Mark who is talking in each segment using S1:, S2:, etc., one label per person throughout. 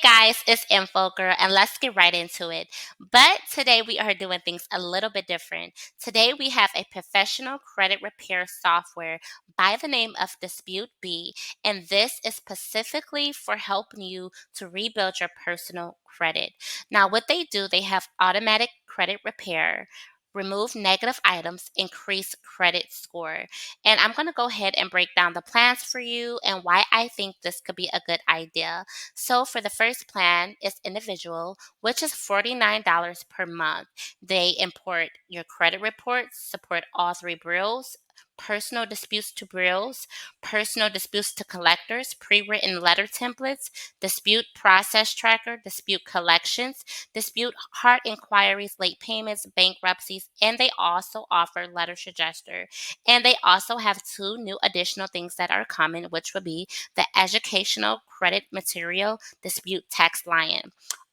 S1: guys, it's Info Girl, and let's get right into it. But today we are doing things a little bit different. Today we have a professional credit repair software by the name of Dispute B, and this is specifically for helping you to rebuild your personal credit. Now, what they do, they have automatic credit repair. Remove negative items, increase credit score. And I'm going to go ahead and break down the plans for you and why I think this could be a good idea. So for the first plan is individual, which is $49 per month. They import your credit reports, support all three bureaus, personal disputes to bureaus, personal disputes to collectors, pre-written letter templates, dispute process tracker, dispute collections, dispute hard inquiries, late payments, bankruptcies, and they also offer letter suggester. And they also have two new additional things that are common, which would be the educational credit material dispute text line.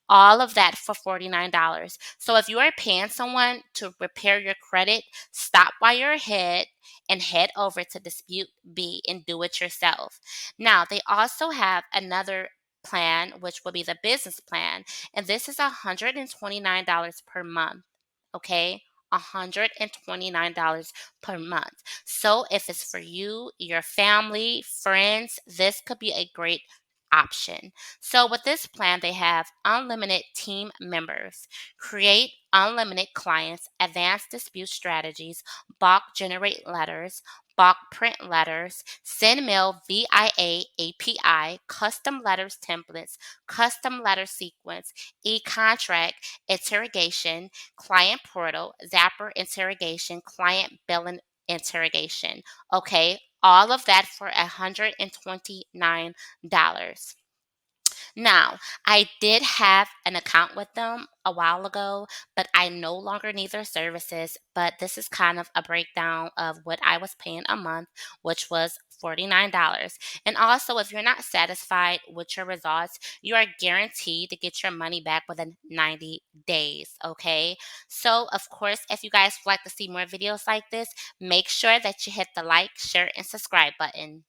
S1: All of that for $49. So if you are paying someone to repair your credit, stop while you're ahead and head over to Dispute B and do it yourself. Now, they also have another plan, which will be the business plan, and this is $129 per month. Okay? $129 per month. So if it's for you, your family, friends, this could be a great option. So with this plan, they have unlimited team members, create unlimited clients, advanced dispute strategies, bulk generate letters, bulk print letters, send mail VIA API, custom letters templates, custom letter sequence, e-contract, interrogation, client portal, Zapper interrogation, client billing interrogation. Okay, all of that for $129. Now, I did have an account with them a while ago, but I no longer need their services. But this is kind of a breakdown of what I was paying a month, which was $49. And also, if you're not satisfied with your results, you are guaranteed to get your money back within 90 days. Okay. So, of course, if you guys would like to see more videos like this, make sure that you hit the like, share, and subscribe button.